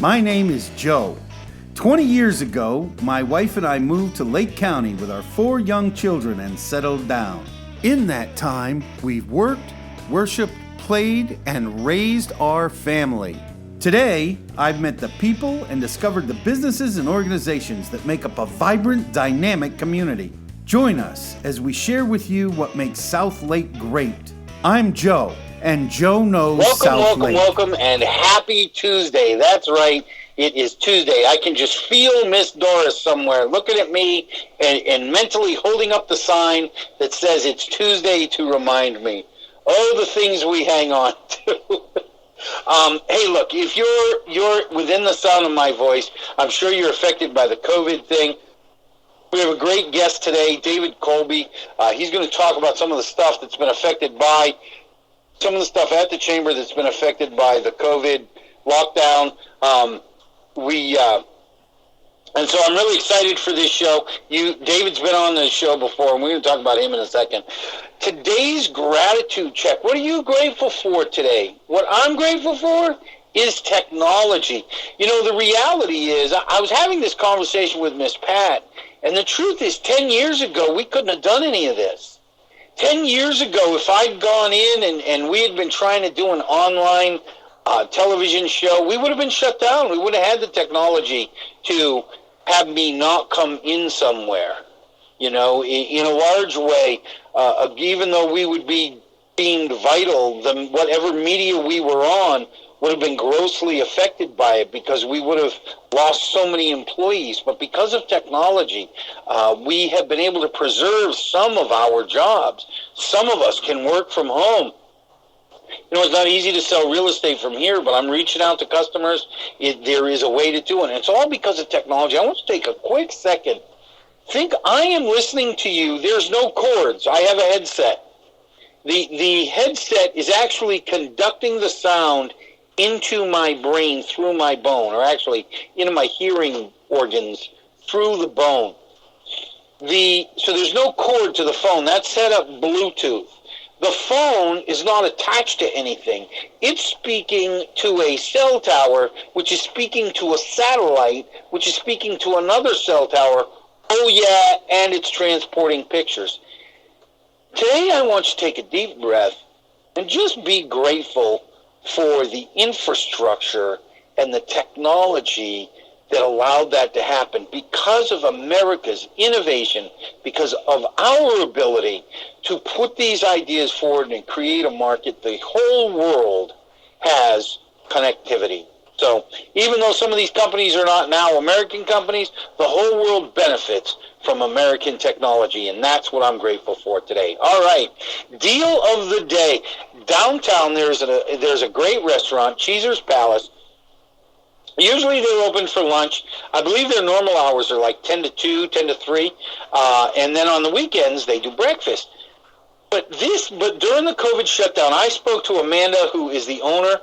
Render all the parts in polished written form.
My name is Joe. 20 years ago, my wife and I moved to Lake County with our 4 young children and settled down. In that time, we've worked, worshiped, played, and raised our family. Today, I've met the people and discovered the businesses and organizations that make up a vibrant, dynamic community. Join us as we share with you what makes South Lake great. I'm Joe, and Joe knows South Lake. Welcome, and happy Tuesday. That's right. It is Tuesday. I can just feel Miss Doris somewhere looking at me and mentally holding up the sign that says it's Tuesday to remind me. Oh, the things we hang on to. Hey, look, if you're within the sound of my voice, I'm sure you're affected by the COVID thing. We have a great guest today, David Colby. He's going to talk about some of the stuff that's been affected by, some of the stuff at the chamber that's been affected by the COVID lockdown. And so I'm really excited for this show. David's been on the show before, and we're going to talk about him in a second. Today's gratitude check. What are you grateful for today? What I'm grateful for is technology. You know, the reality is, I was having this conversation with Miss Pat, and the truth is 10 years ago, we couldn't have done any of this. 10 years ago, if I'd gone in and we had been trying to do an online television show, we would have been shut down. We would have had the technology to have me not come in somewhere. You know, in a large way, even though we would be deemed vital, whatever media we were on would have been grossly affected by it because we would have lost so many employees. But because of technology, we have been able to preserve some of our jobs. Some of us can work from home. You know, it's not easy to sell real estate from here, but I'm reaching out to customers. There is a way to do it. And it's all because of technology. I want to take a quick second. Think I am listening to you. There's no cords. I have a headset. The headset is actually conducting the sound into my brain through my bone, or actually into my hearing organs through the bone. So there's no cord to the phone. That's set up Bluetooth. The phone is not attached to anything. It's speaking to a cell tower, which is speaking to a satellite, which is speaking to another cell tower. Oh, yeah, and it's transporting pictures. Today, I want you to take a deep breath and just be grateful for the infrastructure and the technology that allowed that to happen because of America's innovation, because of our ability to put these ideas forward and create a market. The whole world has connectivity. So even though some of these companies are not now American companies, the whole world benefits from American technology, and that's what I'm grateful for today. All right, deal of the day. Downtown, there's a great restaurant, Caesar's Palace. Usually they're open for lunch. I believe their normal hours are like 10 to 2, 10 to 3. And then on the weekends, they do breakfast. But during the COVID shutdown, I spoke to Amanda, who is the owner.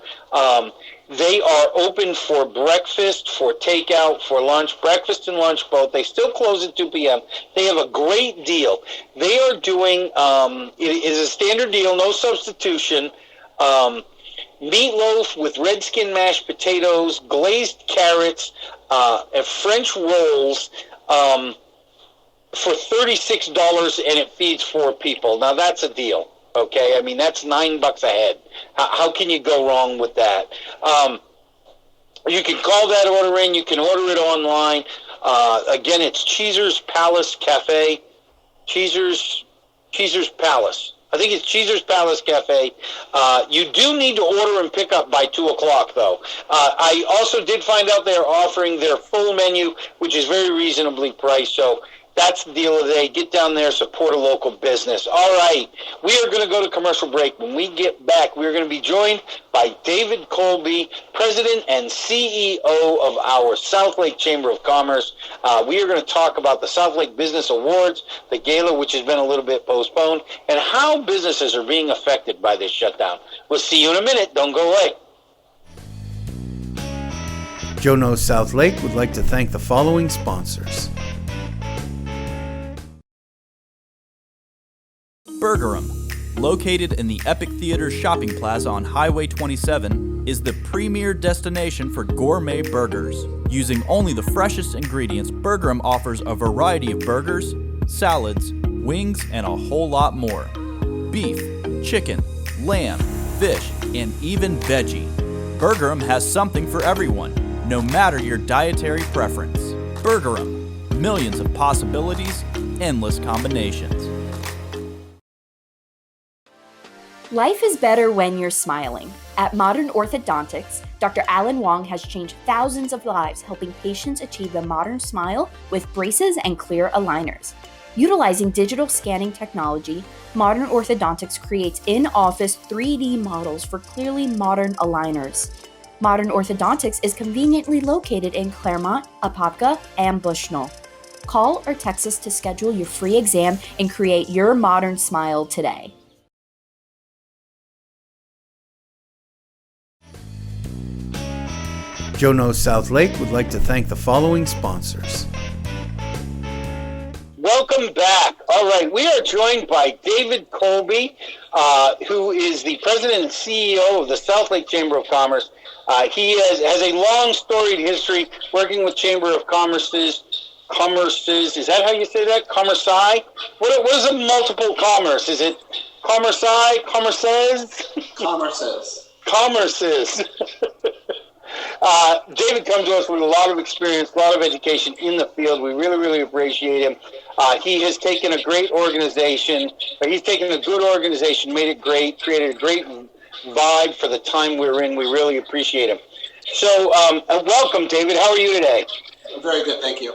They are open for breakfast, for takeout, for lunch, breakfast and lunch both. They still close at 2 p.m. They have a great deal. They are doing, it is a standard deal, no substitution, meatloaf with red skin mashed potatoes, glazed carrots, and French rolls for $36, and it feeds 4 people. Now, that's a deal, okay? I mean, that's $9 a head. How can you go wrong with that? You can call that order in. You can order it online. Again, it's Caesar's Palace Cafe. Caesar's Palace. I think it's Caesar's Palace Cafe. You do need to order and pick up by 2 o'clock, though. I also did find out they're offering their full menu, which is very reasonably priced. So that's the deal of the day. Get down there, support a local business. All right, we are going to go to commercial break. When we get back, we're going to be joined by David Colby, President and CEO of our South Lake Chamber of Commerce. We are going to talk about the South Lake Business Awards, the gala, which has been a little bit postponed, and how businesses are being affected by this shutdown. We'll see you in a minute. Don't go away. Joe Knows South Lake would like to thank the following sponsors. Burgerum, located in the Epic Theater Shopping Plaza on Highway 27 is the premier destination for gourmet burgers. Using only the freshest ingredients, Burgerum offers a variety of burgers, salads, wings, and a whole lot more. Beef, chicken, lamb, fish, and even veggie. Burgerum has something for everyone, no matter your dietary preference. Burgerum, millions of possibilities, endless combinations. Life is better when you're smiling. At Modern Orthodontics, Dr. Alan Wong has changed thousands of lives helping patients achieve the modern smile with braces and clear aligners. Utilizing digital scanning technology, Modern Orthodontics creates in-office 3D models for clearly modern aligners. Modern Orthodontics is conveniently located in Claremont, Apopka, and Bushnell. Call or text us to schedule your free exam and create your modern smile today. Joe Knows South Lake would like to thank the following sponsors. Welcome back. All right, we are joined by David Colby, who is the president and CEO of the South Lake Chamber of Commerce. He has a long storied history working with Chamber of Commerce's, is that how you say that? Commerce-I? What is a multiple commerce? Is it commerce-I, commerces? Commerces. David comes to us with a lot of experience, a lot of education in the field. We really, really appreciate him. He has taken a great organization, he's taken a good organization, made it great, created a great vibe for the time we're in. We really appreciate him. So, welcome, David. How are you today? I'm very good, thank you.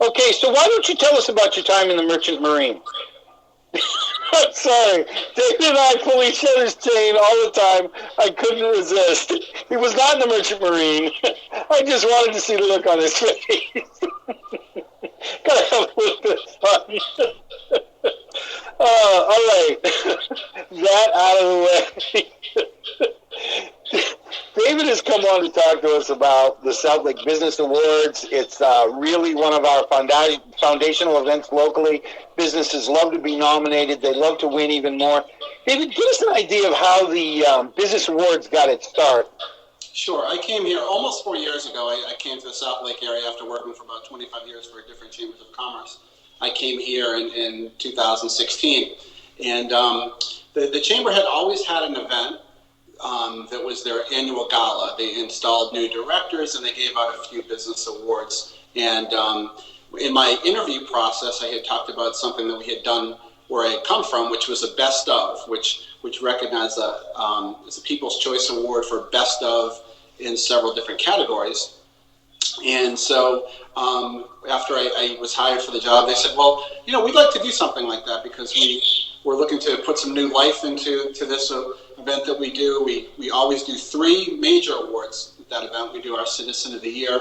Okay, so why don't you tell us about your time in the Merchant Marine? I'm sorry. David and I pull each other's chain all the time. I couldn't resist. He was not in the Merchant Marine. I just wanted to see the look on his face. Gotta have a little bit of fun. All right. That out of the way. David has come on to talk to us about the South Lake Business Awards. It's really one of our foundational events locally. Businesses love to be nominated. They love to win even more. David, give us an idea of how the Business Awards got its start. Sure. I came here almost 4 years ago. I came to the South Lake area after working for about 25 years for different chambers of commerce. I came here in 2016. And the chamber had always had an event that was their annual gala. They installed new directors and they gave out a few business awards. And in my interview process, I had talked about something that we had done where I had come from, which was a best of, which recognized it's a People's Choice Award for best of in several different categories. And so after I was hired for the job, they said, well, we'd like to do something like that because we're looking to put some new life into this event that we do. We always do 3 major awards at that event. We do our Citizen of the Year,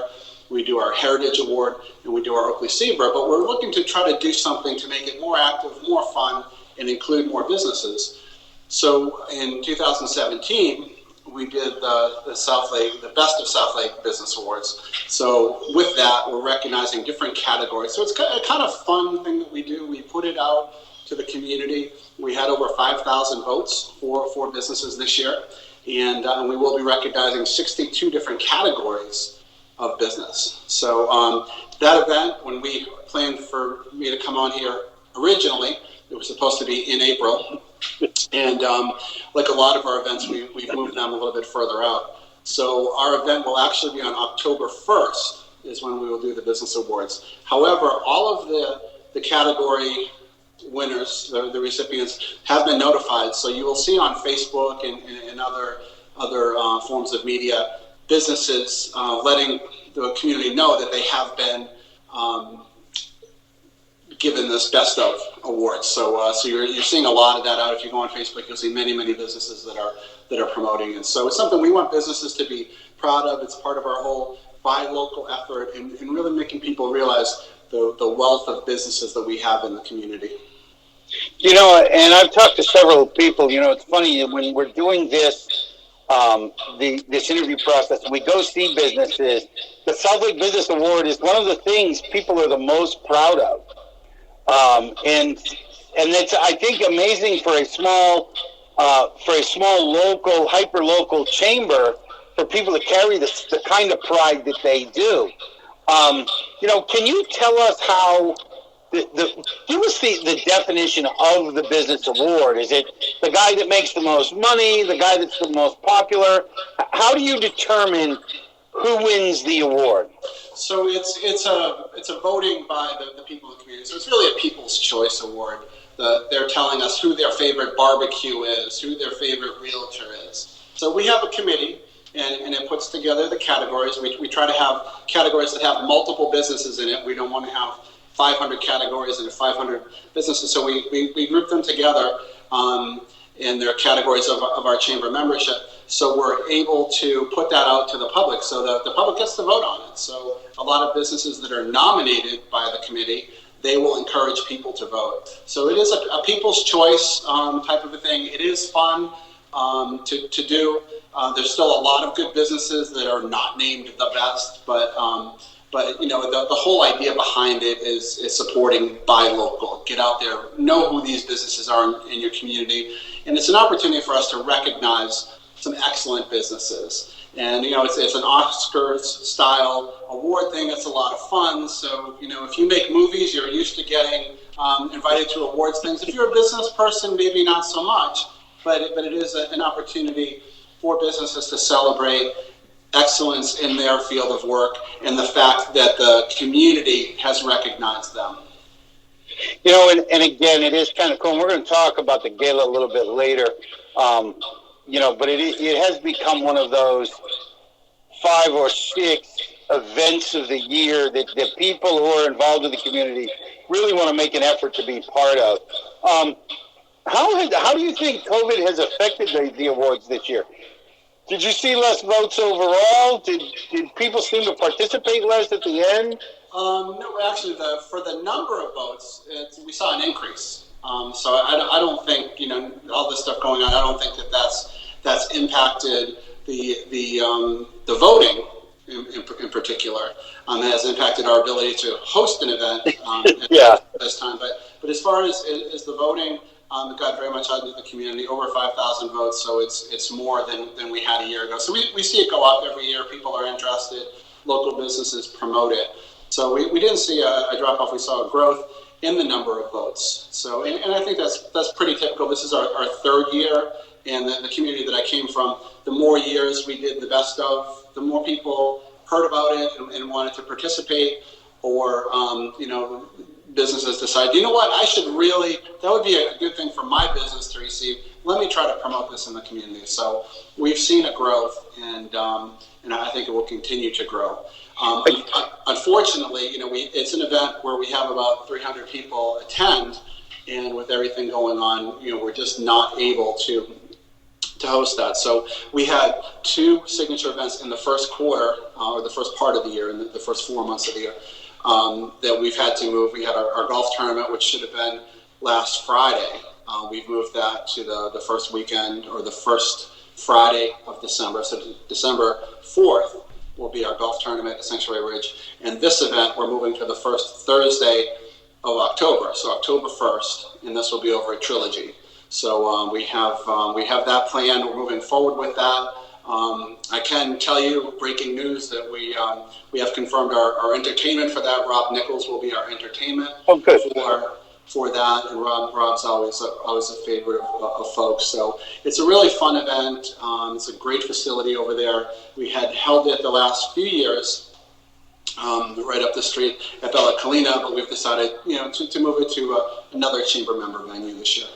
we do our Heritage Award, and we do our Oakley Zebra. But we're looking to try to do something to make it more active, more fun, and include more businesses. So in 2017, we did the South Lake, the Best of South Lake Business Awards. So with that, we're recognizing different categories. So it's a kind of fun thing that we do. We put it out to the community. We had over 5,000 votes for businesses this year, and we will be recognizing 62 different categories of business. So that event, when we planned for me to come on here originally, it was supposed to be in April, and like a lot of our events, we've moved them a little bit further out. So our event will actually be on October 1st is when we will do the Business Awards. However, all of the category winners, the recipients, have been notified. So you will see on Facebook and other forms of media, businesses letting the community know that they have been given this Best of Awards. So you're seeing a lot of that out. If you go on Facebook, you'll see many businesses that are promoting it. So it's something we want businesses to be proud of. It's part of our whole buy local effort and really making people realize the wealth of businesses that we have in the community. And I've talked to several people. It's funny when we're doing this this interview process, we go see businesses. The South Lake Business Award is one of the things people are the most proud of, and it's, I think, amazing for a small local, hyper local chamber for people to carry the kind of pride that they do. Can you tell us how, give us the definition of the business award? Is it the guy that makes the most money, the guy that's the most popular? How do you determine who wins the award? So it's a voting by the people of the community. So it's really a People's Choice Award. They're telling us who their favorite barbecue is, who their favorite realtor is. So we have a committee, and it puts together the categories. We try to have categories that have multiple businesses in it. We don't want to have 500 categories and 500 businesses. So we group them together in their categories of our chamber membership. So we're able to put that out to the public so that the public gets to vote on it. So a lot of businesses that are nominated by the committee, they will encourage people to vote. So it is a people's choice type of a thing. It is fun to do. There's still a lot of good businesses that are not named the best, but the whole idea behind it is supporting buy local. Get out there, know who these businesses are in your community, and it's an opportunity for us to recognize some excellent businesses. And it's an Oscars-style award thing. It's a lot of fun. So if you make movies, you're used to getting invited to awards things. If you're a business person, maybe not so much, but it is an opportunity for businesses to celebrate excellence in their field of work and the fact that the community has recognized them. And again, it is kind of cool. And we're going to talk about the gala a little bit later. But it has become one of those 5 or 6 events of the year that people who are involved in the community really want to make an effort to be part of. How do you think COVID has affected the awards this year? Did you see less votes overall? Did people seem to participate less at the end? No, actually, for the number of votes, we saw an increase. So I don't think all this stuff going on. I don't think that's impacted the voting in particular. It has impacted our ability to host an event at this time. But as far as the voting, it got very much out into the community, over 5,000 votes. So it's more than we had a year ago. So we see it go up every year. People are interested. Local businesses promote it. So we didn't see a drop off. We saw a growth in the number of votes. So, and I think that's pretty typical. This is our 3rd year, and the community that I came from, the more years we did the best of, the more people heard about it and wanted to participate, or, businesses decide, that would be a good thing for my business to receive. Let me try to promote this in the community. So we've seen a growth, and I think it will continue to grow. Unfortunately, it's an event where we have about 300 people attend, and with everything going on, we're just not able to host that. So we had 2 signature events in the first quarter, or the first part of the year, in the first 4 months of the year, that we've had to move. We had our golf tournament, which should have been last Friday. We've moved that to the first weekend, or the first Friday of December. So December 4th will be our golf tournament at Sanctuary Ridge. And this event, we're moving to the first Thursday of October, so October 1st, and this will be over at Trilogy. So we have that planned. We're moving forward with that. I can tell you, breaking news, that we have confirmed our entertainment for that. Rob Nichols will be our entertainment for that, and Rob's always a favorite of folks. So it's a really fun event. It's a great facility over there. We had held it the last few years right up the street at Bella Colina, but we've decided to move it to another chamber member venue this year.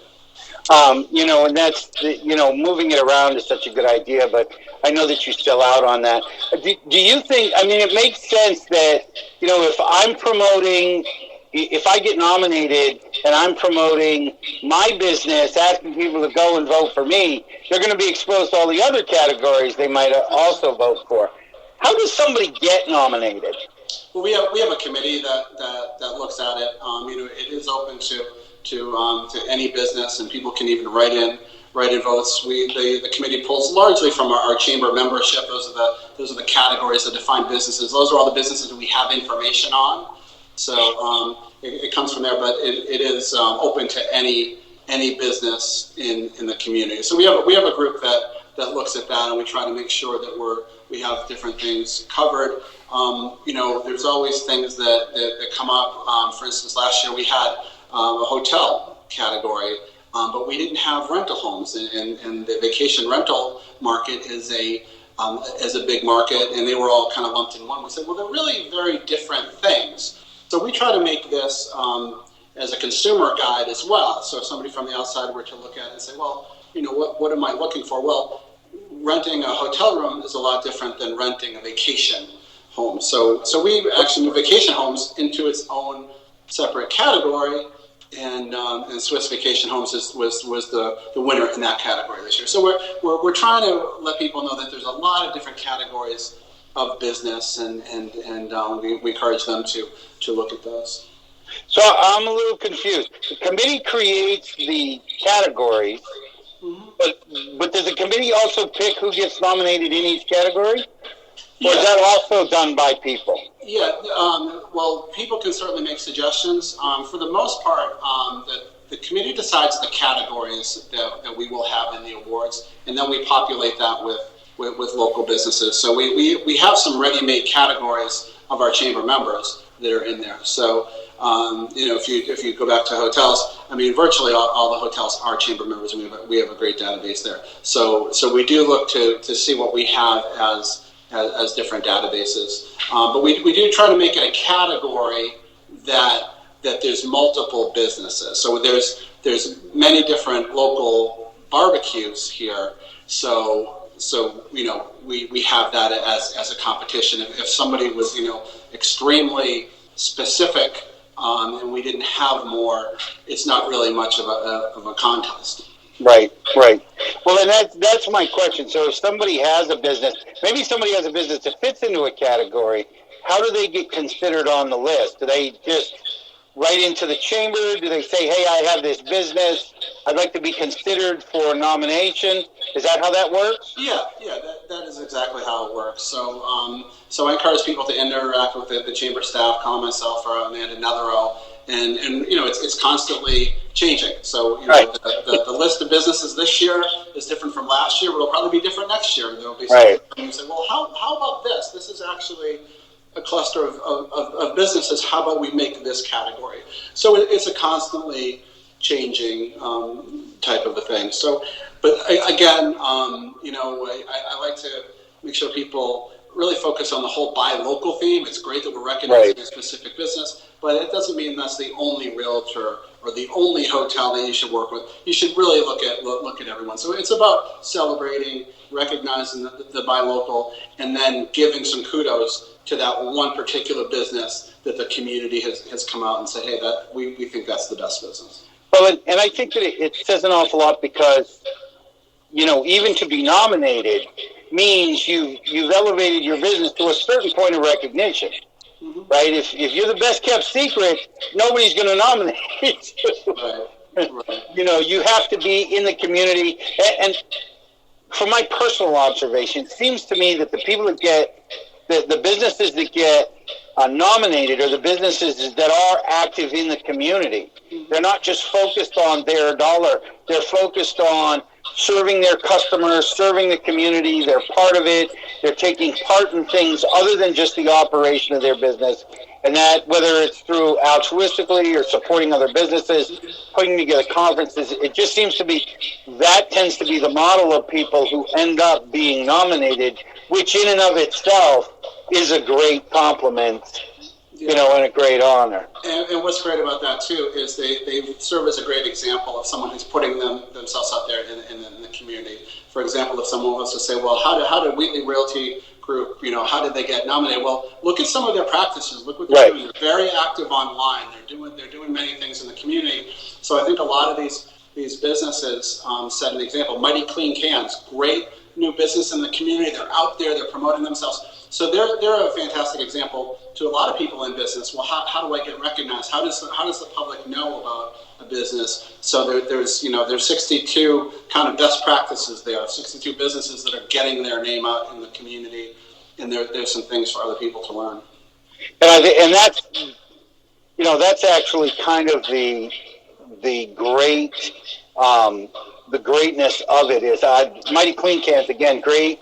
And that's, moving it around is such a good idea, but I know that you still out on that. Do you think, it makes sense that, if I get nominated and I'm promoting my business, asking people to go and vote for me, they're going to be exposed to all the other categories they might also vote for. How does somebody get nominated? Well, we have a committee that looks at it. It is open to any business, and people can even write in votes. The committee pulls largely from our chamber membership. Those are the categories that define businesses. Those are all the businesses that we have information on. So it comes from there, but it is open to any business in the community. So we have a group that that looks at that, and we try to make sure that we have different things covered. There's always things that come up. For instance, last year we had a hotel category, but we didn't have rental homes, and the vacation rental market is a big market, and they were all kind of lumped in one. We said, well, they're really very different things. So we try to make this as a consumer guide as well. So if somebody from the outside were to look at it and say, well, what am I looking for? Well, renting a hotel room is a lot different than renting a vacation home. So we actually moved vacation homes into its own separate category, and Swiss Vacation Homes was the winner in that category this year. So we're trying to let people know that there's a lot of different categories of business, and we encourage them to look at those. So I'm a little confused. The committee creates the categories, but does the committee also pick who gets nominated in each category? Or is that also done by people? Yeah, well, people can certainly make suggestions. For the most part, the committee decides the categories that we will have in the awards, and then we populate that with local businesses. So we have some ready-made categories of our chamber members that are in there. So if you go back to hotels, I mean, virtually all the hotels are chamber members, and we have a great database there. So we do look to see what we have as different databases, but we do try to make it a category that there's multiple businesses. So there's many different local barbecues here. So we have that as a competition. If somebody was extremely specific, and we didn't have more, it's not really much of a contest. Right. Well, and that's my question. So if somebody has a business, maybe somebody has a business that fits into a category, how do they get considered on the list? Do they just write into the chamber? Do they say, hey, I have this business, I'd like to be considered for a nomination? Is that how that works? Yeah, that is exactly how it works. So I encourage people to interact with the chamber staff, call myself or Amanda Netherow, and it's constantly changing. So right. the list of businesses this year is different from last year, but it'll probably be different next year. There'll be right. You say, well, how about this? This is actually a cluster of businesses. How about we make this category? So it's a constantly changing type of a thing. So, but again, I like to make sure people really focus on the whole buy local theme. It's great that we're recognizing right. a specific business, but it doesn't mean that's the only realtor or the only hotel that you should work with. You should really look at everyone. So it's about celebrating, recognizing the buy local, and then giving some kudos to that one particular business that the community has come out and said, hey, that we think that's the best business. Well, and I think that it says an awful lot because, even to be nominated means you've elevated your business to a certain point of recognition, mm-hmm. right? If you're the best kept secret, nobody's going to nominate you. Right. You have to be in the community. And from my personal observation, it seems to me that the people that get, the businesses that get nominated are the businesses that are active in the community. They're not just focused on their dollar. They're focused on serving their customers, serving the community. They're part of it. They're taking part in things other than just the operation of their business. And that, whether it's through altruistically or supporting other businesses, putting together conferences, it just seems to be, that tends to be the model of people who end up being nominated, which in and of itself is a great compliment, and a great honor. And what's great about that, too, is they serve as a great example of someone who's putting themselves out there in the community. For example, if someone wants to say, well, how did Wheatley Realty Group, how did they get nominated? Well, look at some of their practices. Look what they're doing. They're very active online. They're doing many things in the community. So I think a lot of these businesses set an example. Mighty Clean Cans, great new business in the community. They're out there. They're promoting themselves. So they're a fantastic example to a lot of people in business. Well, how do I get recognized? How does the public know about a business? So there's 62 kind of best practices there, 62 businesses that are getting their name out in the community, and there's some things for other people to learn. And that's actually kind of the great the greatness of it is. Mighty Clean Cans, again, great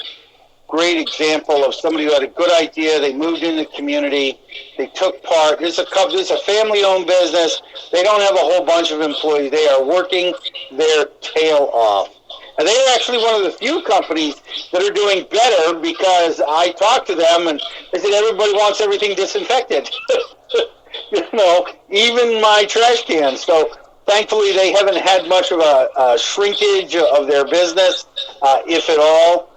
example of somebody who had a good idea. They moved in the community. They took part. This is a family-owned business. They don't have a whole bunch of employees. They are working their tail off. And they're actually one of the few companies that are doing better, because I talked to them and they said everybody wants everything disinfected. Even my trash cans. So thankfully they haven't had much of a shrinkage of their business, if at all.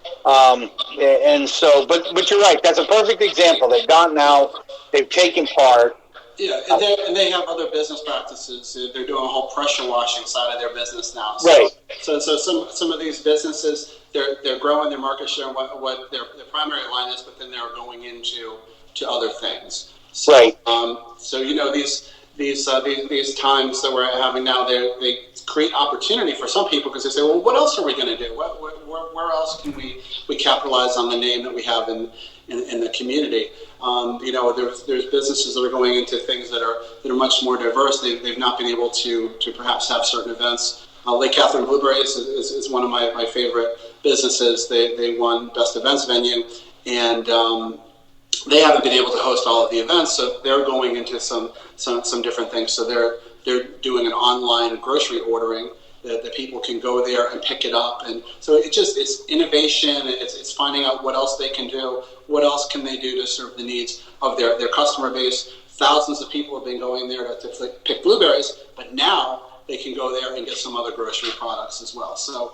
And so, but you're right. That's a perfect example. They've gotten out. They've taken part. Yeah, and they have other business practices. They're doing a whole pressure washing side of their business now. Right. So some of these businesses, they're growing their market share, what their primary line is, but then they're going into other things. So, right. So these times that we're having now, they create opportunity for some people, because they say, well, what else are we going to do? Where else can we capitalize on the name that we have in the community? There's businesses that are going into things that are much more diverse. They've not been able to perhaps have certain events. Lake Catherine Blueberries is one of my favorite businesses. They won Best Events Venue, and they haven't been able to host all of the events, so they're going into some different things. So they're doing an online grocery ordering that people can go there and pick it up. And so it's innovation. It's finding out what else they can do. What else can they do to serve the needs of their customer base? Thousands of people have been going there to pick blueberries, but now they can go there and get some other grocery products as well. So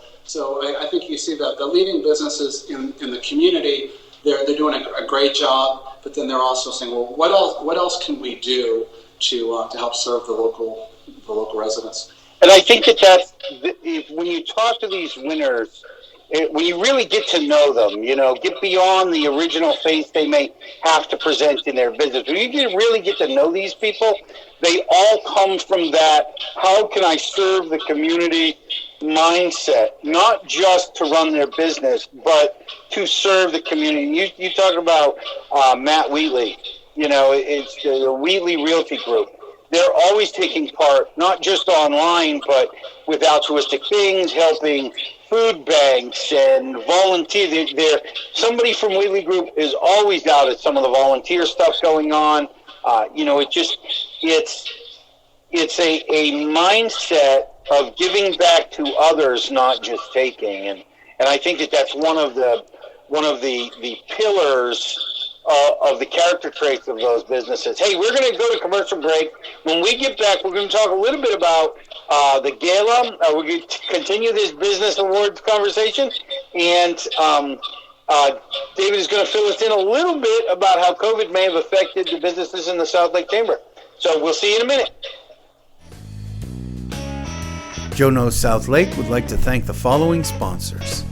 I think you see that the leading businesses in the community, they're doing a great job, but then they're also saying, well, what else can we do to help serve the local residents? And I think that's when you talk to these winners, when you really get to know them, get beyond the original face they may have to present in their business. When you really get to know these people, they all come from that, how can I serve the community mindset, not just to run their business, but to serve the community. You talk about Matt Wheatley, it's the Wheatley Realty Group. They're always taking part, not just online, but with altruistic things, helping food banks and volunteer. Somebody from Wheatley Group is always out at some of the volunteer stuff going on. It's a mindset of giving back to others, not just taking. And I think that's one of the pillars of the character traits of those businesses. Hey, we're going to go to commercial break. When we get back, we're going to talk a little bit about the gala. We're going to continue this business awards conversation, and David is going to fill us in a little bit about how COVID may have affected the businesses in the South Lake Chamber. So we'll see you in a minute. Joe Knows South Lake would like to thank the following sponsors.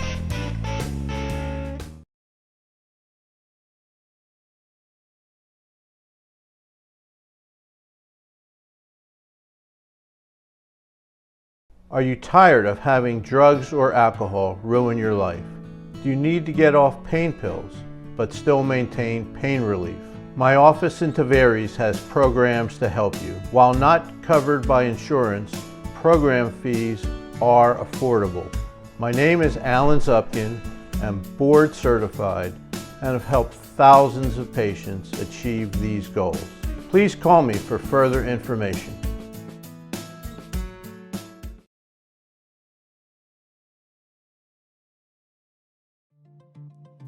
Are you tired of having drugs or alcohol ruin your life? Do you need to get off pain pills but still maintain pain relief? My office in Tavares has programs to help you. While not covered by insurance, program fees are affordable. My name is Alan Zupkin. I'm board certified and have helped thousands of patients achieve these goals. Please call me for further information.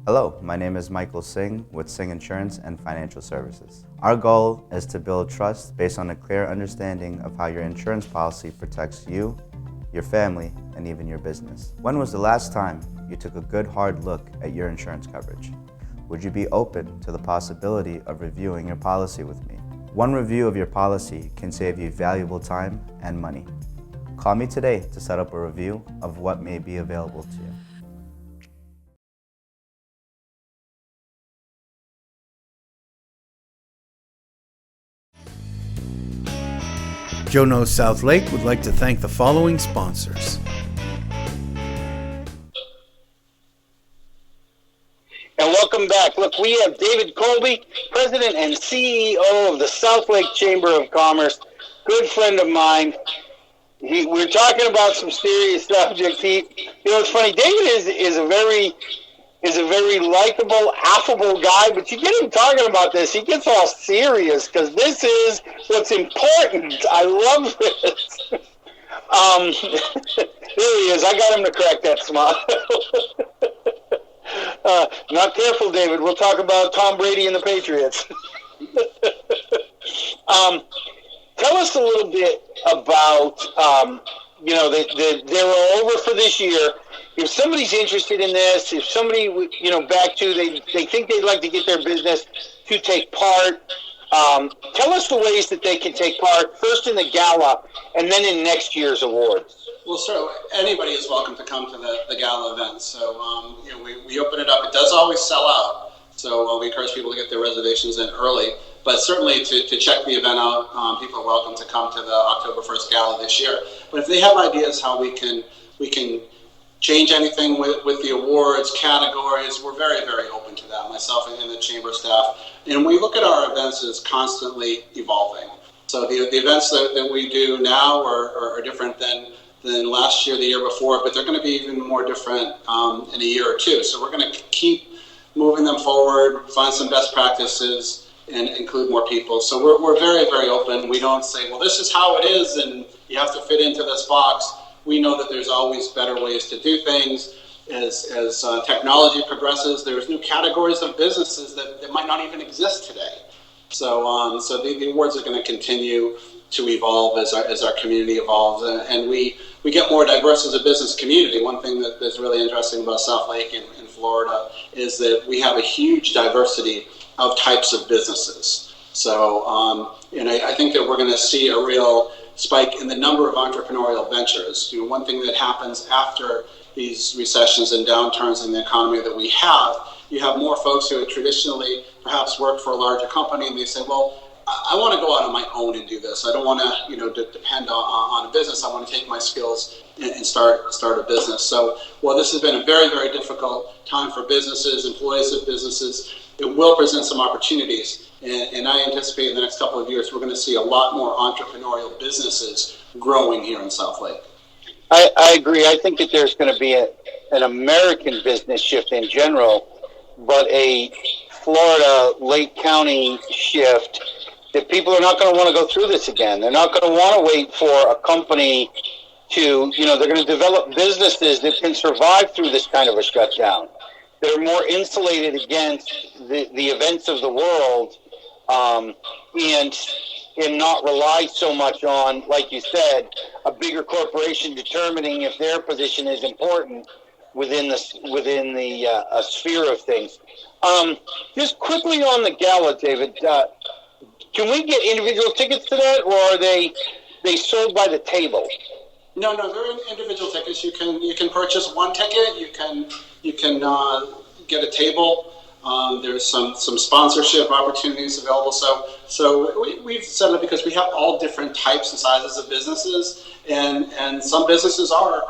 Hello, my name is Michael Singh with Singh Insurance and Financial Services. Our goal is to build trust based on a clear understanding of how your insurance policy protects you, your family, and even your business. When was the last time you took a good hard look at your insurance coverage? Would you be open to the possibility of reviewing your policy with me? One review of your policy can save you valuable time and money. Call me today to set up a review of what may be available to you. Joe Knows South Lake would like to thank the following sponsors. And welcome back. Look, we have David Colby, President and CEO of the South Lake Chamber of Commerce, good friend of mine. We're talking about some serious subjects. It's funny. David is a very likable, affable guy, but you get him talking about this, he gets all serious because this is what's important. I love this. There he is. I got him to crack that smile. Not careful, David. We'll talk about Tom Brady and the Patriots. Tell us a little bit about, they're over for this year. If somebody's interested in this, if somebody, they think they'd like to get their business to take part, tell us the ways that they can take part, first in the gala and then in next year's awards. Well, sir, anybody is welcome to come to the gala event. So, we open it up. It does always sell out. So we encourage people to get their reservations in early. But certainly to check the event out, people are welcome to come to the October 1st gala this year. But if they have ideas how we can change anything with the awards, categories, we're very, very open to that, myself and the chamber staff. And we look at our events as constantly evolving. So the events that we do now are different than last year, the year before, but they're going to be even more different in a year or two. So we're going to keep moving them forward, find some best practices, and include more people. So we're very, very open. We don't say, well, this is how it is, and you have to fit into this box. We know that there's always better ways to do things. As technology progresses, there's new categories of businesses that might not even exist today. So the awards are going to continue to evolve as our community evolves, and we get more diverse as a business community. One thing that's really interesting about South Lake in Florida is that we have a huge diversity of types of businesses. So, I think that we're going to see a real spike in the number of entrepreneurial ventures. One thing that happens after these recessions and downturns in the economy that we have, you have more folks who had traditionally perhaps worked for a larger company, and they say, well, I want to go out on my own and do this. I don't want to depend on a business. I want to take my skills and start a business. So, while this has been a very, very difficult time for businesses, employees of businesses, it will present some opportunities. And I anticipate in the next couple of years, we're going to see a lot more entrepreneurial businesses growing here in South Lake. I agree. I think that there's going to be an American business shift in general, but a Florida Lake County shift that people are not going to want to go through this again. They're not going to want to wait for a company to, they're going to develop businesses that can survive through this kind of a shutdown. They're more insulated against the events of the world, and not rely so much on, like you said, a bigger corporation determining if their position is important within the sphere of things. Just quickly on the gala, David, can we get individual tickets to that, or are they sold by the table? No, they're individual tickets. You can purchase one ticket. You can get a table. There's some sponsorship opportunities available. So we've set it because we have all different types and sizes of businesses, and some businesses are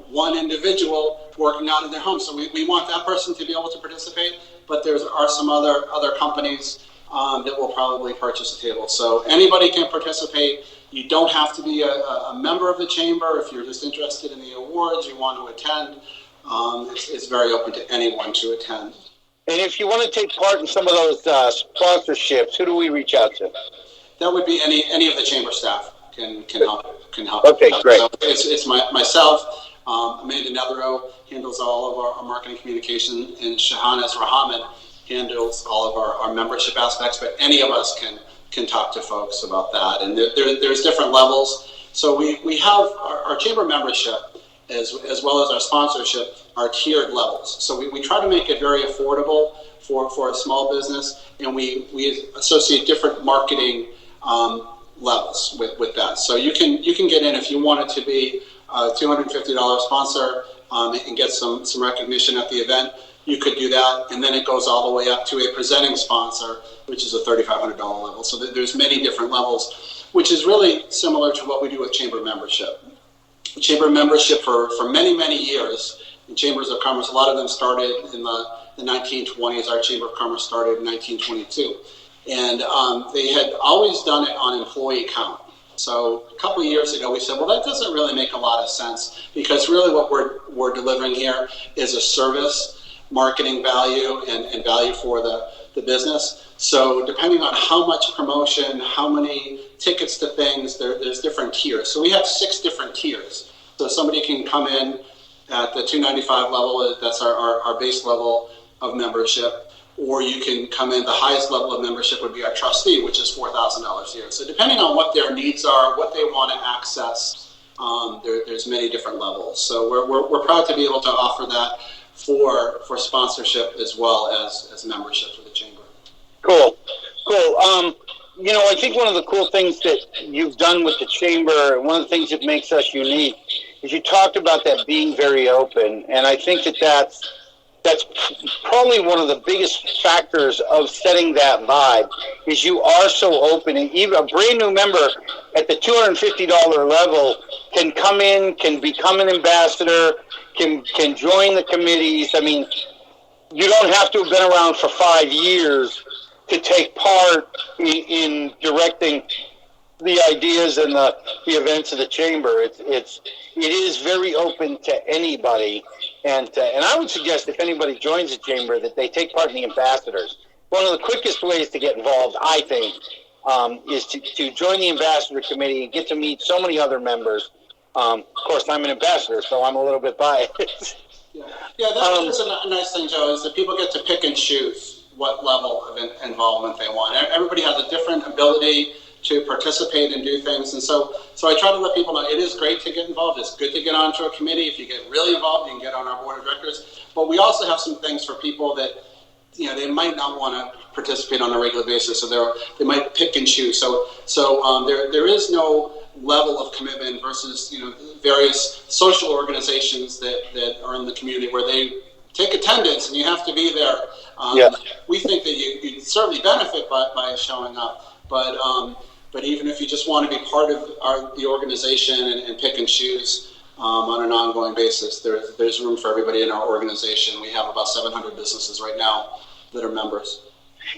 one individual working out in their home. So we want that person to be able to participate, but there are some other companies that will probably purchase a table. So anybody can participate. You don't have to be a member of the chamber. If you're just interested in the awards, you want to attend, it's very open to anyone to attend. And if you want to take part in some of those sponsorships, who do we reach out to? That would be any of the chamber staff can help. Okay, great. So it's myself. Amanda Netherow handles all of our marketing communication, and Shahanas Rahman handles all of our membership aspects. But any of us can talk to folks about that. And there's different levels. So we have our chamber membership as well as our sponsorship are tiered levels. So we try to make it very affordable for a small business, and we associate different marketing levels with that. So you can get in if you want it to be a $250 sponsor and get some recognition at the event. You could do that, and then it goes all the way up to a presenting sponsor, which is a $3,500 level. So there's many different levels, which is really similar to what we do with chamber membership. Chamber membership for many, many years in chambers of commerce, a lot of them started in the 1920s. Our Chamber of Commerce started in 1922. And they had always done it on employee count. So a couple of years ago, we said, well, that doesn't really make a lot of sense, because really what we're delivering here is a service, marketing value, and value for the business. So depending on how much promotion, how many tickets to things, there's different tiers. So we have 6 different tiers. So somebody can come in at the $295 level, that's our base level of membership, or you can come in, the highest level of membership would be our trustee, which is $4,000 a year. So depending on what their needs are, what they want to access, there's many different levels. So we're proud to be able to offer that for sponsorship as well as membership for the chamber. Cool. I think one of the cool things that you've done with the chamber, and one of the things that makes us unique, is you talked about that being very open, and I think that's probably one of the biggest factors of setting that vibe, is you are so open, and even a brand new member at the $250 level can come in, can become an ambassador, can join the committees. I mean, you don't have to have been around for 5 years to take part in directing the ideas and the events of the chamber. It is very open to anybody, and I would suggest if anybody joins the chamber that they take part in the ambassadors. One of the quickest ways to get involved, I think, is to join the ambassador committee and get to meet so many other members. Of course, I'm an ambassador, so I'm a little bit biased. That's a nice thing, Joe, is that people get to pick and choose what level of involvement they want. Everybody has a different ability to participate and do things, and so I try to let people know it is great to get involved. It's good to get onto a committee. If you get really involved, you can get on our board of directors. But we also have some things for people that they might not want to participate on a regular basis, so they might pick and choose. So there is no level of commitment versus various social organizations that are in the community where they take attendance and you have to be there. We think that you certainly benefit by showing up, but even if you just want to be part of the organization and pick and choose on an ongoing basis, there's room for everybody in our organization. We have about 700 businesses right now that are members.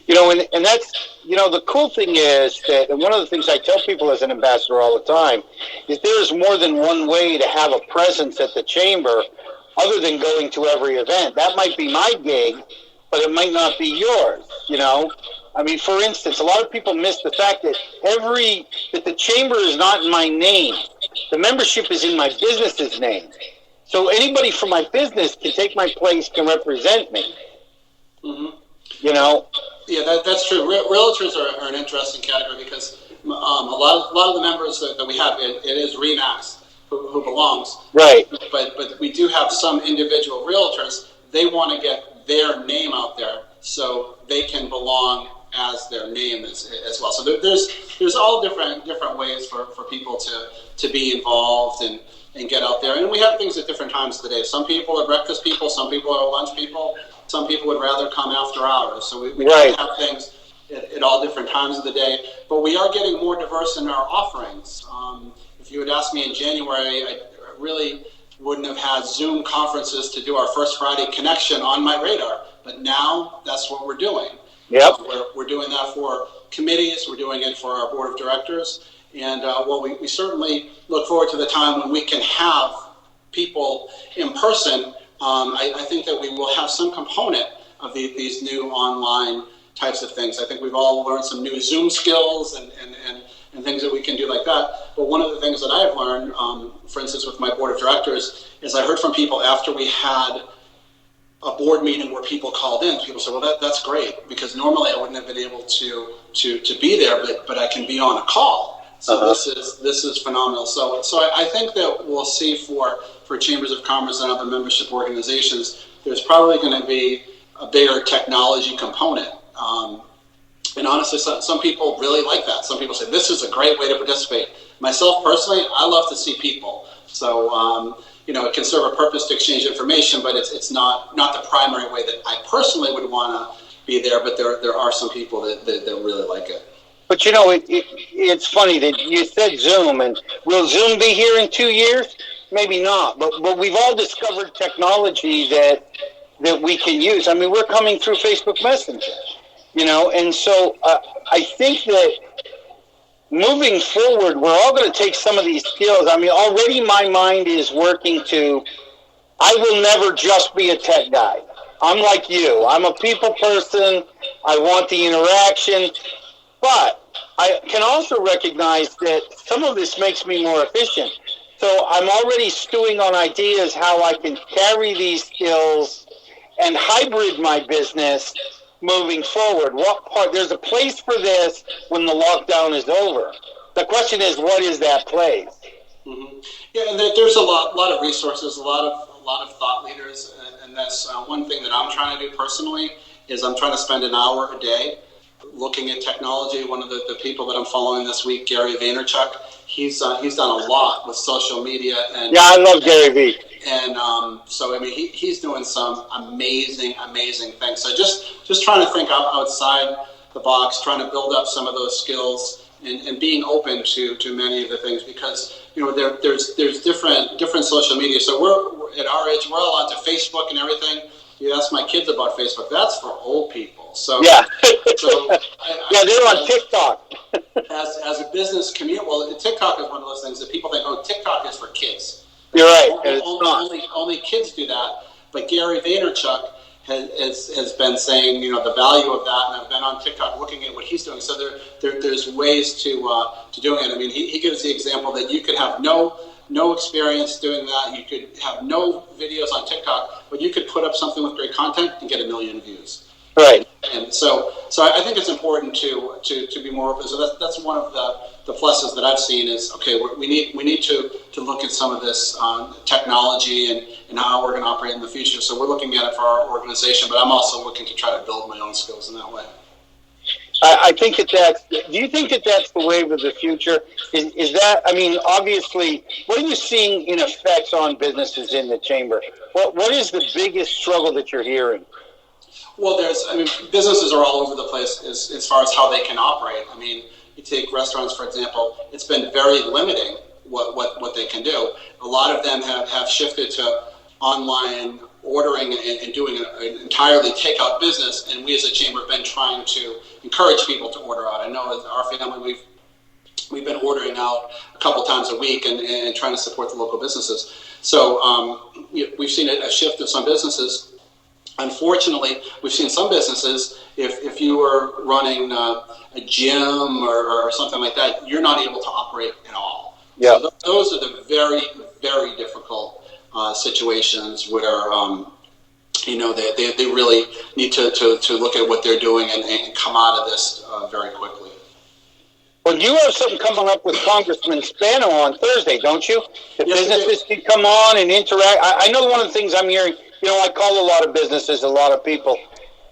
And that's, the cool thing is that, and one of the things I tell people as an ambassador all the time, is there is more than one way to have a presence at the chamber other than going to every event. That might be my gig, but it might not be yours, I mean, for instance, a lot of people miss the fact that the chamber is not in my name. The membership is in my business's name. So anybody from my business can take my place, can represent me. Mm-hmm. Yeah, that's true. Realtors are an interesting category because a lot of the members that we have, it is RE/MAX who belongs. Right. But we do have some individual realtors. They want to get their name out there so they can belong as their name as well. So there's all different ways for people to be involved and get out there. And we have things at different times of the day. Some people are breakfast people. Some people are lunch people. Some people would rather come after hours. So we right. have things at all different times of the day. But we are getting more diverse in our offerings. If you had asked me in January, I really wouldn't have had Zoom conferences to do our First Friday connection on my radar. But now that's what we're doing. Yep. We're doing that for committees. We're doing it for our board of directors. And we certainly look forward to the time when we can have people in person. I think that we will have some component of these new online types of things. I think we've all learned some new Zoom skills and things that we can do like that. But one of the things that I've learned, for instance, with my board of directors, is I heard from people after we had a board meeting where people called in. People said, well, that's great, because normally I wouldn't have been able to be there, but I can be on a call. So this is phenomenal. So I think that we'll see for chambers of commerce and other membership organizations, there's probably going to be a bigger technology component. And honestly, some people really like that. Some people say, this is a great way to participate. Myself personally, I love to see people. So, it can serve a purpose to exchange information, but it's not the primary way that I personally would want to be there. But there are some people that really like it. But it's funny that you said Zoom, and will Zoom be here in 2 years? Maybe not, but we've all discovered technology that we can use. I mean, we're coming through Facebook Messenger, and so I think that moving forward, we're all going to take some of these skills. I mean, already my mind is working to, I will never just be a tech guy. I'm like you. I'm a people person. I want the interaction. But I can also recognize that some of this makes me more efficient. So I'm already stewing on ideas how I can carry these skills and hybrid my business moving forward. What part? There's a place for this when the lockdown is over. The question is, what is that place? Mm-hmm. Yeah, and there's a lot of resources, a lot of thought leaders, and that's one thing that I'm trying to do personally is I'm trying to spend an hour a day looking at technology. One of the people that I'm following this week, Gary Vaynerchuk, he's done a lot with social media. And yeah, I love Gary V. And so I mean, he's doing some amazing things. So just trying to think outside the box, trying to build up some of those skills, and being open to many of the things, because there's different social media. So we're at our age, we're all onto Facebook and everything. You ask my kids about Facebook, that's for old people. So yeah, yeah, they're on TikTok. as a business community, well, TikTok is one of those things that people think, oh, TikTok is for kids. You're right. Only kids do that. But Gary Vaynerchuk has been saying, the value of that, and I've been on TikTok looking at what he's doing. So there's ways to doing it. I mean, he gives the example that you could have no experience doing that. You could have no videos on TikTok, but you could put up something with great content and get 1 million views. Right. And so I think it's important to be more open. So that's one of the pluses that I've seen is, okay, we need to look at some of this technology and how we're going to operate in the future. So we're looking at it for our organization, but I'm also looking to try to build my own skills in that way. I think do you think that that's the wave of the future? Is that, I mean, obviously, what are you seeing in effects on businesses in the chamber? What is the biggest struggle that you're hearing? Well, businesses are all over the place as far as how they can operate. I mean, you take restaurants, for example, it's been very limiting what they can do. A lot of them have shifted to online ordering and doing an entirely takeout business, and we as a chamber have been trying to encourage people to order out. I know as our family, we've been ordering out a couple times a week and trying to support the local businesses. So we've seen a shift of some businesses. Unfortunately, we've seen some businesses, if you were running a gym or something like that, you're not able to operate at all. Yeah. So those are the very, very difficult situations where they really need to look at what they're doing and come out of this very quickly. Well, you have something coming up with Congressman Spano on Thursday, don't you? The businesses can come on and interact. I know one of the things I'm hearing, I call a lot of businesses, a lot of people.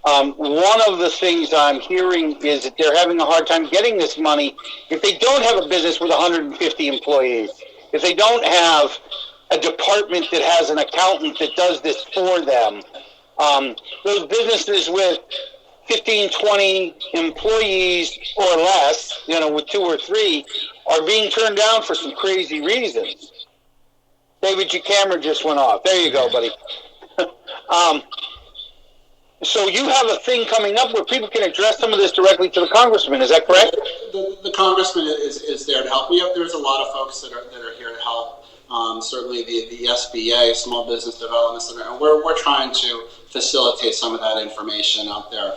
One of the things I'm hearing is that they're having a hard time getting this money if they don't have a business with 150 employees, if they don't have a department that has an accountant that does this for them. Those businesses with 15, 20 employees or less, with 2 or 3, are being turned down for some crazy reasons. David, your camera just went off. There you go, buddy. So you have a thing coming up where people can address some of this directly to the congressman. Is that correct? The congressman is there to help. There's a lot of folks that are here to help. Certainly the SBA, Small Business Development Center, and we're trying to facilitate some of that information out there.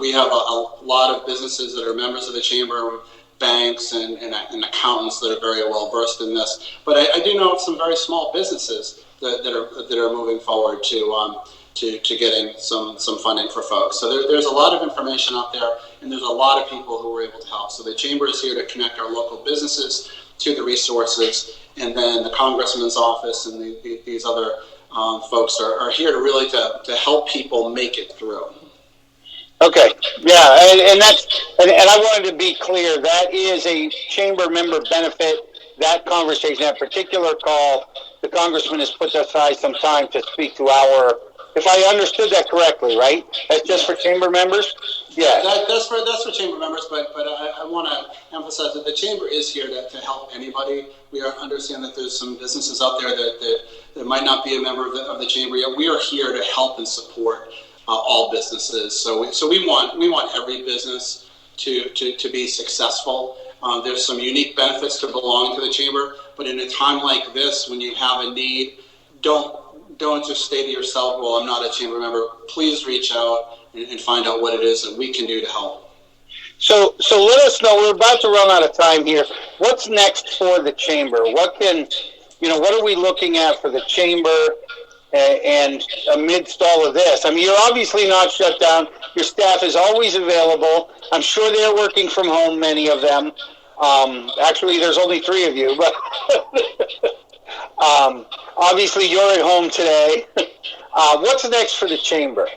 We have a lot of businesses that are members of the chamber, banks and accountants that are very well versed in this. But I do know of some very small businesses that are moving forward to getting some funding for folks. So there's a lot of information out there, and there's a lot of people who are able to help. So the chamber is here to connect our local businesses to the resources, and then the congressman's office and these other folks are here to really to help people make it through. Okay, yeah, and I wanted to be clear, that is a chamber member benefit. That conversation, that particular call, the congressman has put aside some time to speak to if I understood that correctly, right? That's just for chamber members? Yeah. That's for chamber members, but I want to emphasize that the chamber is here to help anybody. We understand that there's some businesses out there that might not be a member of the chamber yet. We are here to help and support all businesses. So we want every business to be successful. There's some unique benefits to belonging to the chamber, but in a time like this, when you have a need, don't just stay to yourself, well, I'm not a chamber member. Please reach out and find out what it is that we can do to help. So let us know. We're about to run out of time here. What's next for the chamber? What are we looking at for the chamber and amidst all of this? I mean, you're obviously not shut down. Your staff is always available. I'm sure they're working from home, many of them. Actually, there's only 3 of you, but obviously you're at home today. What's next for the chamber?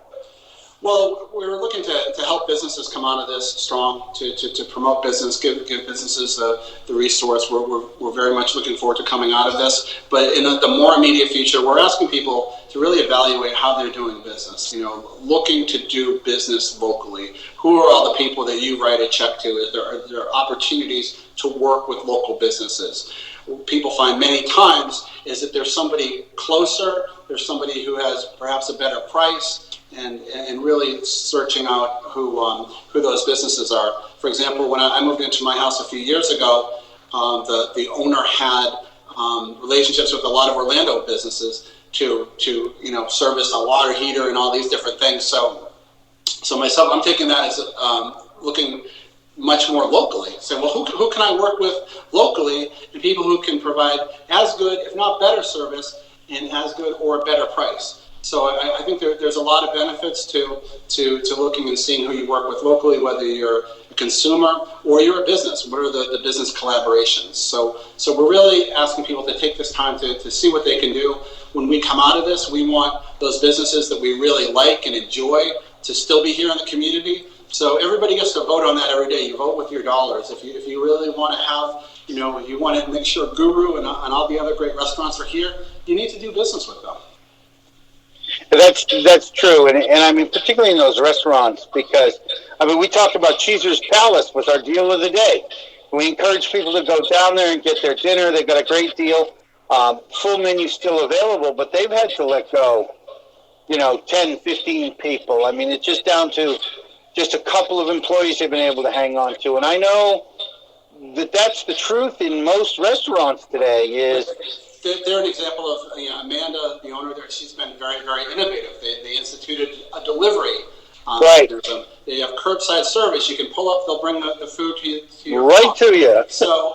Well, we're looking to help businesses come out of this strong, to promote business, give businesses the resource. We're very much looking forward to coming out of this. But in the more immediate future, we're asking people to really evaluate how they're doing business. Looking to do business locally. Who are all the people that you write a check to? Is there opportunities to work with local businesses? What people find many times is that there's somebody closer, there's somebody who has perhaps a better price, and really searching out who those businesses are. For example, when I moved into my house a few years ago, the owner had relationships with a lot of Orlando businesses to service a water heater and all these different things. So myself, I'm taking that as looking much more locally. So, well, who can I work with locally, and people who can provide as good, if not better, service and as good or a better price. So I think there's a lot of benefits to looking and seeing who you work with locally, whether you're a consumer or you're a business. What are the business collaborations? So we're really asking people to take this time to see what they can do. When we come out of this, we want those businesses that we really like and enjoy to still be here in the community. So everybody gets to vote on that every day. You vote with your dollars. If you really want to have, you want to make sure Guru and all the other great restaurants are here, you need to do business with them. That's true, and I mean particularly in those restaurants, because we talked about Caesar's Palace was our deal of the day. We encourage people to go down there and get their dinner. They've got a great deal, full menu still available, but they've had to let go, 10, 15 people. I mean, it's just down to just a couple of employees they've been able to hang on to, and I know that's the truth in most restaurants today. They're an example of Amanda, the owner there. She's been very, very innovative. They instituted a delivery. Right. They have curbside service. You can pull up. They'll bring the food to your right house. to you. So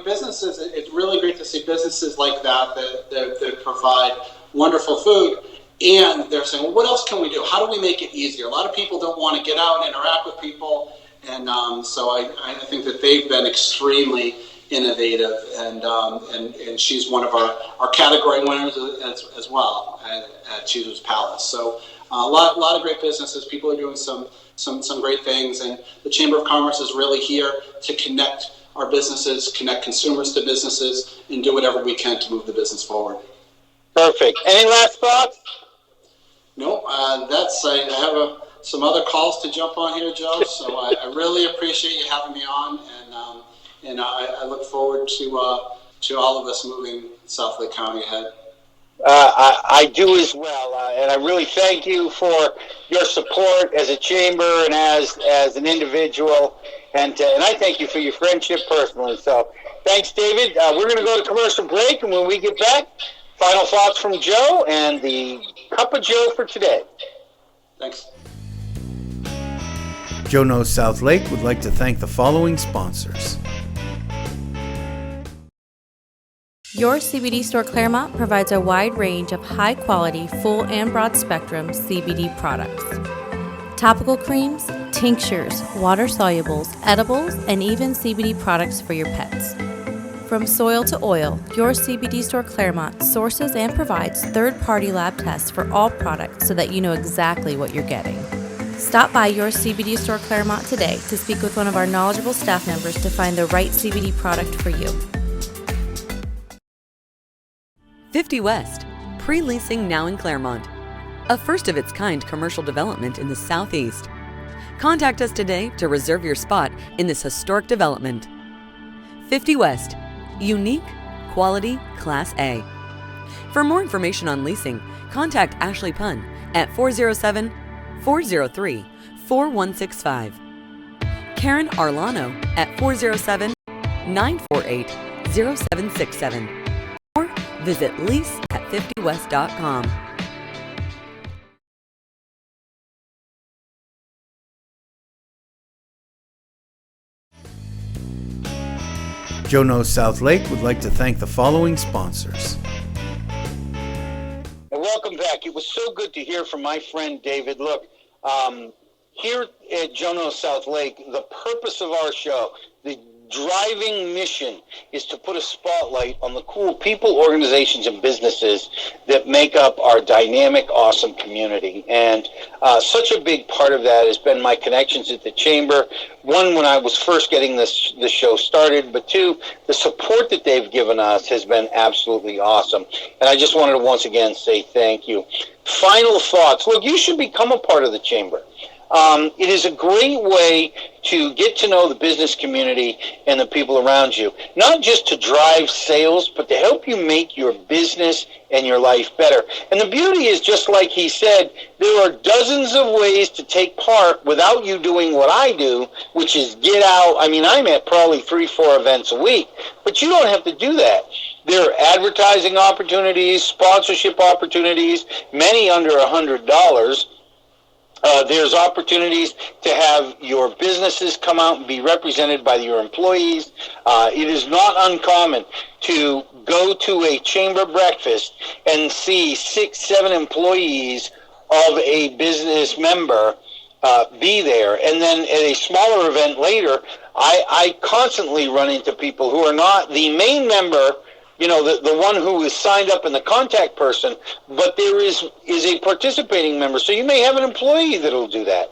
businesses. It's really great to see businesses like that provide wonderful food. And they're saying, well, what else can we do? How do we make it easier? A lot of people don't want to get out and interact with people, and so I think that they've been extremely innovative, and she's one of our category winners as well at Caesar's Palace. So a lot of great businesses. People are doing some great things, and the Chamber of Commerce is really here to connect our businesses, connect consumers to businesses, and do whatever we can to move the business forward. Perfect. Any last thoughts? No, I have some other calls to jump on here, Joe. So I really appreciate you having me on, and I look forward to all of us moving South Lake County ahead. I do as well, and I really thank you for your support as a chamber and as an individual, and I thank you for your friendship personally. So thanks, David. We're going to go to commercial break, and when we get back, final thoughts from Joe and the Cup of Joe for today. Thanks. Joe Knows South Lake would like to thank the following sponsors. Your CBD store Claremont provides a wide range of high-quality, full and broad-spectrum CBD products. Topical creams, tinctures, water solubles, edibles, and even CBD products for your pets. From soil to oil, your CBD store Claremont sources and provides third-party lab tests for all products so that you know exactly what you're getting. Stop by your CBD store Claremont today to speak with one of our knowledgeable staff members to find the right CBD product for you. 50 West, pre-leasing now in Claremont. A first-of-its-kind commercial development in the Southeast. Contact us today to reserve your spot in this historic development. 50 West, unique, quality, Class A. For more information on leasing, contact Ashley Punn at 407-403-4165. Karen Arlano at 407-948-0767 or visit lease at 50west.com. Joe Knows South Lake would like to thank the following sponsors. And welcome back. It was so good to hear from my friend David. Look, here at Joe Knows South Lake, the purpose of our show, the driving mission, is to put a spotlight on the cool people, organizations, and businesses that make up our dynamic, awesome community. And such a big part of that has been my connections at the Chamber. One, when I was first getting the show started, but two, the support that they've given us has been absolutely awesome. And I just wanted to once again say thank you. Final thoughts. Look, you should become a part of the Chamber. It is a great way to get to know the business community and the people around you, not just to drive sales, but to help you make your business and your life better. And the beauty is, just like he said, there are dozens of ways to take part without you doing what I do, which is get out. I mean, I'm at probably 3-4 events a week, but you don't have to do that. There are advertising opportunities, sponsorship opportunities, many under $100. There's opportunities to have your businesses come out and be represented by your employees. It is not uncommon to go to a chamber breakfast and see 6-7 employees of a business member be there. And then at a smaller event later, I constantly run into people who are not the main member, you know, the one who is signed up and the contact person, but there is a participating member. So you may have an employee that will do that.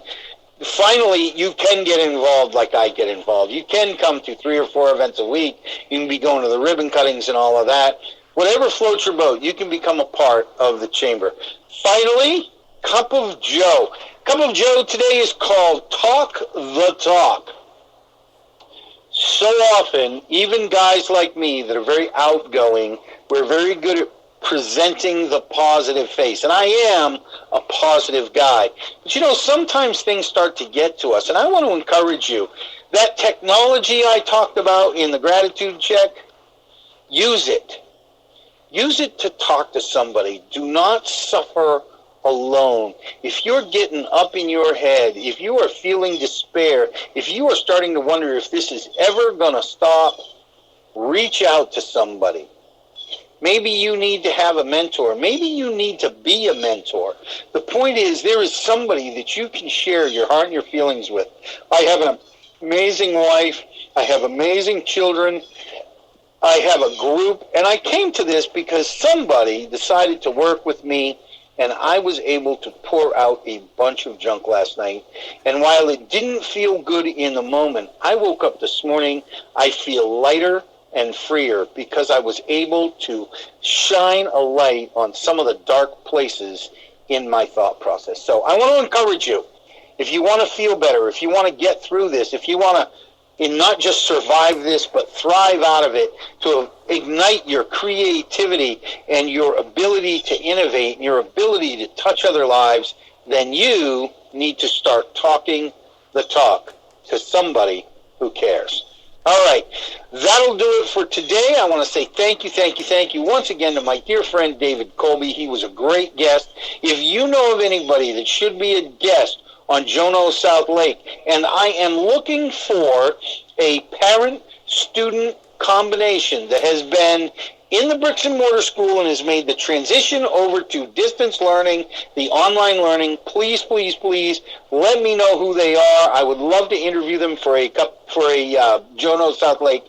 Finally, you can get involved like I get involved. You can come to 3 or 4 events a week. You can be going to the ribbon cuttings and all of that. Whatever floats your boat, you can become a part of the Chamber. Finally, Cup of Joe. Cup of Joe today is called Talk the Talk. So often, even guys like me that are very outgoing, we're very good at presenting the positive face. And I am a positive guy. But you know, sometimes things start to get to us. And I want to encourage you, that technology I talked about in the gratitude check, use it. Use it to talk to somebody. Do not suffer alone. If you're getting up in your head, if you are feeling despair, if you are starting to wonder if this is ever going to stop, reach out to somebody. Maybe you need to have a mentor. Maybe you need to be a mentor. The point is, there is somebody that you can share your heart and your feelings with. I have an amazing wife. I have amazing children. I have a group. And I came to this because somebody decided to work with me, and I was able to pour out a bunch of junk last night. And while it didn't feel good in the moment, I woke up this morning, I feel lighter and freer because I was able to shine a light on some of the dark places in my thought process. So I want to encourage you, if you want to feel better, if you want to get through this, if you want to not just survive this, but thrive out of it, to ignite your creativity and your ability to innovate and your ability to touch other lives, then you need to start talking the talk to somebody who cares. All right, that'll do it for today. I want to say thank you once again to my dear friend David Colby. He was a great guest. If you know of anybody that should be a guest on Joe Knows South Lake, and I am looking for a parent-student combination that has been in the bricks and mortar school and has made the transition over to distance learning, the online learning, please let me know who they are. I would love to interview them for a Joe Knows South Lake.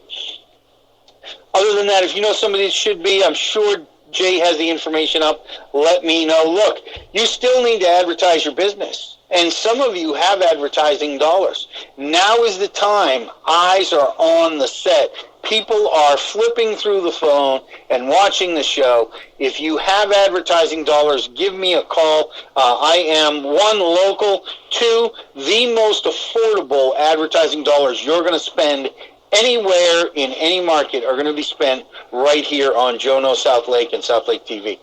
Other than that, if you know somebody that should be, I'm sure Jay has the information up. Let me know. Look, you still need to advertise your business. And some of you have advertising dollars. Now is the time. Eyes are on the set. People are flipping through the phone and watching the show. If you have advertising dollars, give me a call. I am 1, local, 2, the most affordable advertising dollars you're going to spend anywhere in any market are going to be spent right here on Joe Knows South Lake and South Lake TV.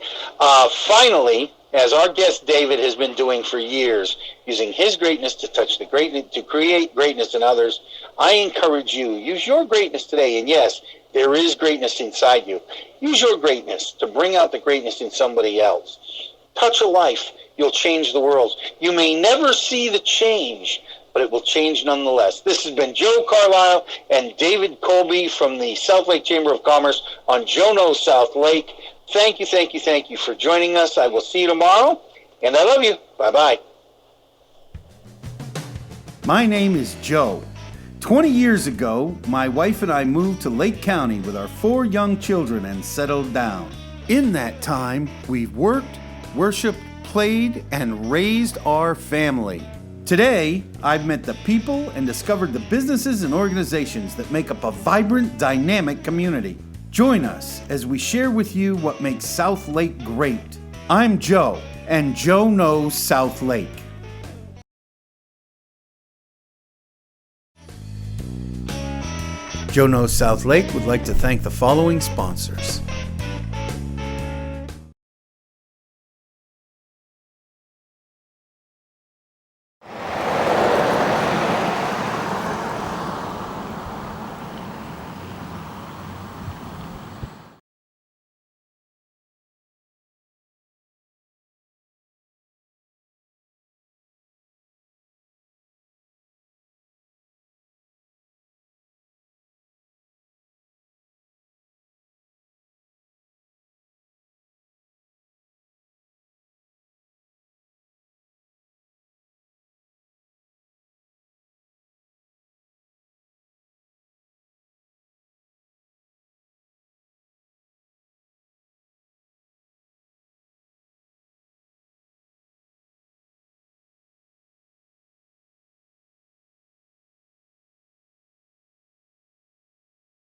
Finally, as our guest David has been doing for years, using his greatness to touch the greatness, to create greatness in others. I encourage you, use your greatness today. And yes, there is greatness inside you. Use your greatness to bring out the greatness in somebody else. Touch a life, you'll change the world. You may never see the change, but it will change nonetheless. This has been Joe Carlisle and David Colby from the South Lake Chamber of Commerce on Joe Knows South Lake. Thank you for joining us. I will see you tomorrow, and I love you. Bye-bye. My name is Joe. 20 years ago, my wife and I moved to Lake County with our 4 young children and settled down. In that time, we've worked, worshiped, played, and raised our family. Today, I've met the people and discovered the businesses and organizations that make up a vibrant, dynamic community. Join us as we share with you what makes South Lake great. I'm Joe, and Joe Knows South Lake. Joe Knows South Lake would like to thank the following sponsors: